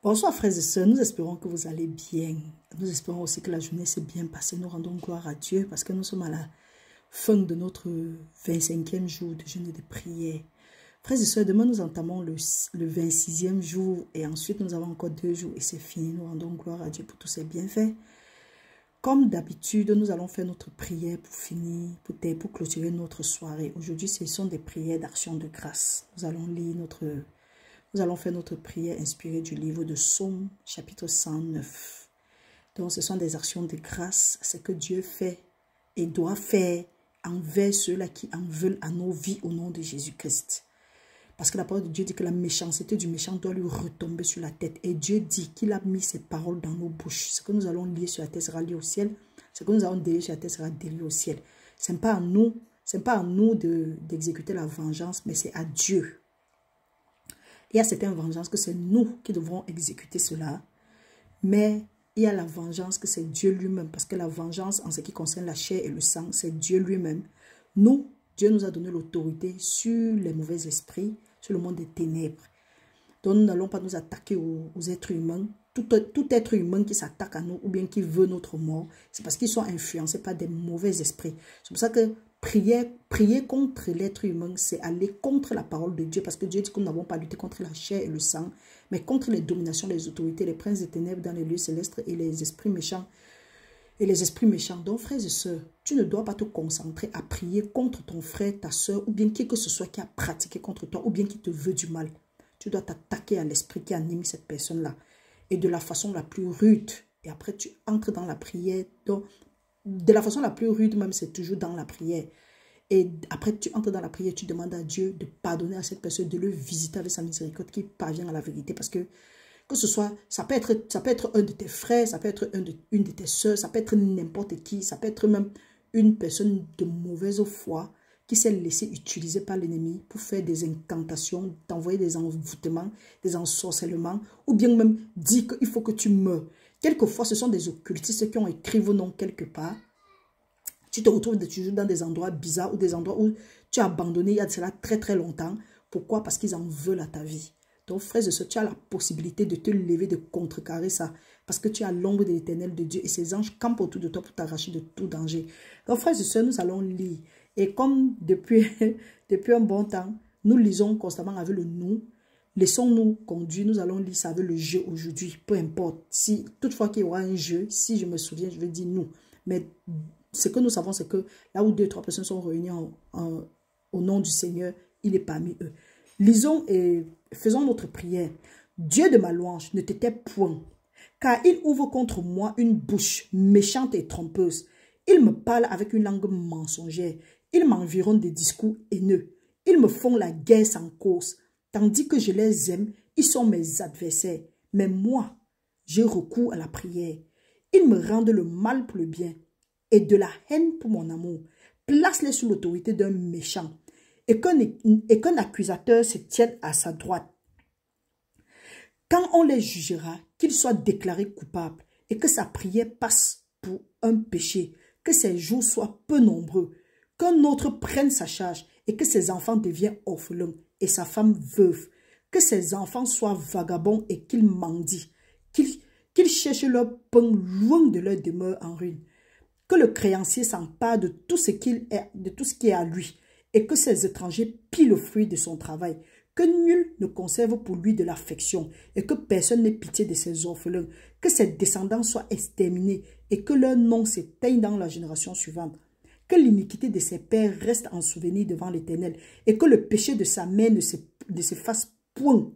Bonsoir frères et sœurs, nous espérons que vous allez bien. Nous espérons aussi que la journée s'est bien passée. Nous rendons gloire à Dieu parce que nous sommes à la fin de notre 25e jour de jeûne et de prière. Frères et sœurs, demain nous entamons le 26e jour et ensuite nous avons encore 2 jours et c'est fini. Nous rendons gloire à Dieu pour tous ses bienfaits. Comme d'habitude, nous allons faire notre prière pour finir, pour clôturer notre soirée. Aujourd'hui, ce sont des prières d'action de grâce. Nous allons faire notre prière inspirée du livre de Psaume, chapitre 109. Donc, ce sont des actions de grâce, ce que Dieu fait et doit faire envers ceux-là qui en veulent à nos vies au nom de Jésus-Christ. Parce que la parole de Dieu dit que la méchanceté du méchant doit lui retomber sur la tête. Et Dieu dit qu'il a mis ses paroles dans nos bouches. Ce que nous allons lire sur la terre sera lié au ciel. Ce que nous allons délier sur la terre sera délié au ciel. Ce n'est pas à nous, d'exécuter la vengeance, mais c'est à Dieu. Il y a certaines vengeances que c'est nous qui devrons exécuter cela. Mais il y a la vengeance que c'est Dieu lui-même. Parce que la vengeance en ce qui concerne la chair et le sang, c'est Dieu lui-même. Nous, Dieu nous a donné l'autorité sur les mauvais esprits, sur le monde des ténèbres. Donc nous n'allons pas nous attaquer aux êtres humains. Tout être humain qui s'attaque à nous ou bien qui veut notre mort, c'est parce qu'ils sont influencés par des mauvais esprits. C'est pour ça que prier contre l'être humain, c'est aller contre la parole de Dieu. Parce que Dieu dit que nous n'avons pas lutté contre la chair et le sang, mais contre les dominations, les autorités, les princes des ténèbres dans les lieux célestes et les esprits méchants. Donc, frères et sœurs, tu ne dois pas te concentrer à prier contre ton frère, ta sœur, ou bien qui que ce soit qui a pratiqué contre toi, ou bien qui te veut du mal. Tu dois t'attaquer à l'esprit qui anime cette personne-là. Et de la façon la plus rude. Et après, tu entres dans la prière. Donc, de la façon la plus rude, même, c'est toujours dans la prière. Et après, tu entres dans la prière, tu demandes à Dieu de pardonner à cette personne, de le visiter avec sa miséricorde qui parvient à la vérité. Parce que ce soit, ça peut être un de tes frères, ça peut être une de tes soeurs, ça peut être n'importe qui, ça peut être même une personne de mauvaise foi qui s'est laissée utiliser par l'ennemi pour faire des incantations, t'envoyer des envoûtements, des ensorcellements, ou bien même dire qu'il faut que tu meurs. Quelquefois, ce sont des occultistes qui ont écrit vos noms quelque part. Tu te retrouves toujours dans des endroits bizarres ou des endroits où tu as abandonné il y a de cela très très longtemps. Pourquoi? Parce qu'ils en veulent à ta vie. Donc, frères et sœurs, tu as la possibilité de te lever, de contrecarrer ça. Parce que tu as l'ombre de l'Éternel de Dieu et ses anges campent autour de toi pour t'arracher de tout danger. Donc, frères et sœurs, nous allons lire. Et comme depuis un bon temps, nous lisons constamment avec le nous. Laissons-nous conduire, nous allons lire ça avec le jeu aujourd'hui. Peu importe. Si toutefois qu'il y aura un jeu, si je me souviens, je vais dire nous. Mais ce que nous savons, c'est que là où 2 ou 3 personnes sont réunies au nom du Seigneur, il est parmi eux. Lisons et faisons notre prière. Dieu de ma louange, ne t'étais point, car il ouvre contre moi une bouche méchante et trompeuse. Il me parle avec une langue mensongère. Ils m'environnent des discours haineux. Ils me font la guerre sans cause. Tandis que je les aime, ils sont mes adversaires. Mais moi, j'ai recours à la prière. Ils me rendent le mal pour le bien et de la haine pour mon amour. Place-les sous l'autorité d'un méchant et qu'un accusateur se tienne à sa droite. Quand on les jugera, qu'ils soient déclarés coupables et que sa prière passe pour un péché, que ses jours soient peu nombreux, qu'un autre prenne sa charge et que ses enfants deviennent orphelins et sa femme veuve, que ses enfants soient vagabonds et qu'ils mendient, qu'ils cherchent leur pain loin de leur demeure en ruine, que le créancier s'empare de tout ce qui est à lui et que ces étrangers pillent le fruit de son travail, que nul ne conserve pour lui de l'affection et que personne n'ait pitié de ses orphelins, que ses descendants soient exterminés et que leur nom s'éteigne dans la génération suivante, que l'iniquité de ses pères reste en souvenir devant l'Éternel et que le péché de sa mère ne se fasse point.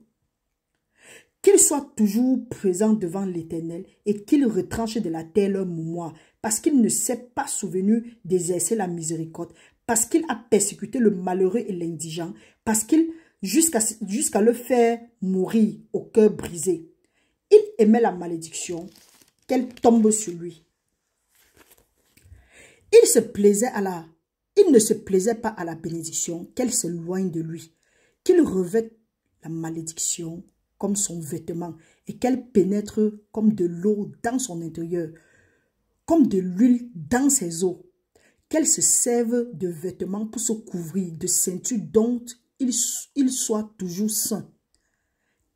Qu'il soit toujours présent devant l'Éternel et qu'il retranche de la terre leur mémoire, parce qu'il ne s'est pas souvenu d'exercer la miséricorde, parce qu'il a persécuté le malheureux et l'indigent, parce qu'il jusqu'à le faire mourir au cœur brisé. Il aimait la malédiction, qu'elle tombe sur lui. Il ne se plaisait pas à la bénédiction, qu'elle s'éloigne de lui, qu'il revête la malédiction comme son vêtement et qu'elle pénètre comme de l'eau dans son intérieur, comme de l'huile dans ses os, qu'elle se serve de vêtements pour se couvrir, de ceinture dont il soit toujours saint,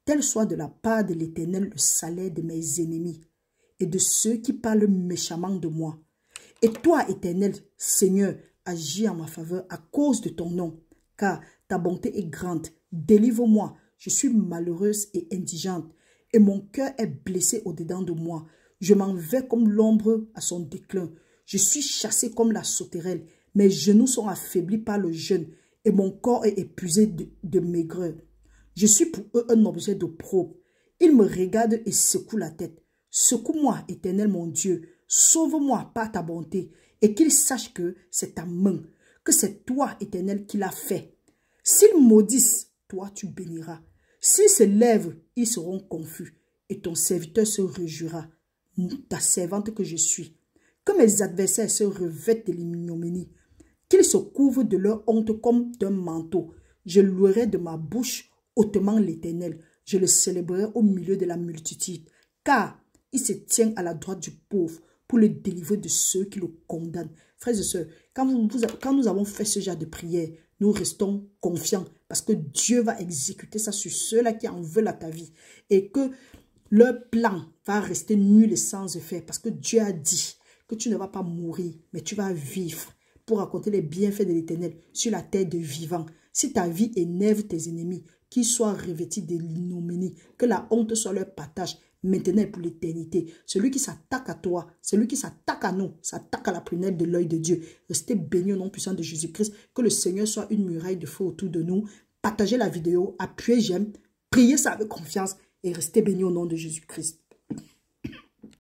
tel soit de la part de l'Éternel le salaire de mes ennemis et de ceux qui parlent méchamment de moi. Et toi, Éternel, Seigneur, agis en ma faveur à cause de ton nom, car ta bonté est grande. Délivre-moi, je suis malheureuse et indigente, et mon cœur est blessé au-dedans de moi. Je m'en vais comme l'ombre à son déclin. Je suis chassée comme la sauterelle. Mes genoux sont affaiblis par le jeûne, et mon corps est épuisé de maigreur. Je suis pour eux un objet d'opprobre. Ils me regardent et secouent la tête. Secoue-moi, Éternel mon Dieu. Sauve-moi par ta bonté, et qu'ils sachent que c'est ta main, que c'est toi, Éternel, qui l'as fait. S'ils maudissent, toi tu béniras. S'ils se lèvent, ils seront confus, et ton serviteur se réjouira, ta servante que je suis. Que mes adversaires se revêtent de l'ignominie, qu'ils se couvrent de leur honte comme d'un manteau. Je louerai de ma bouche hautement l'Éternel. Je le célébrerai au milieu de la multitude, car il se tient à la droite du pauvre pour le délivrer de ceux qui le condamnent. Frères et sœurs, quand nous avons fait ce genre de prière, nous restons confiants parce que Dieu va exécuter ça sur ceux-là qui en veulent à ta vie et que leur plan va rester nul et sans effet parce que Dieu a dit que tu ne vas pas mourir, mais tu vas vivre pour raconter les bienfaits de l'Éternel sur la terre de vivants. Si ta vie énerve tes ennemis, qu'ils soient revêtis de l'ignominie, que la honte soit leur partage, maintenant et pour l'éternité. Celui qui s'attaque à toi, celui qui s'attaque à nous, s'attaque à la prunelle de l'œil de Dieu. Restez bénis au nom puissant de Jésus-Christ. Que le Seigneur soit une muraille de feu autour de nous. Partagez la vidéo, appuyez j'aime, priez ça avec confiance et restez bénis au nom de Jésus-Christ.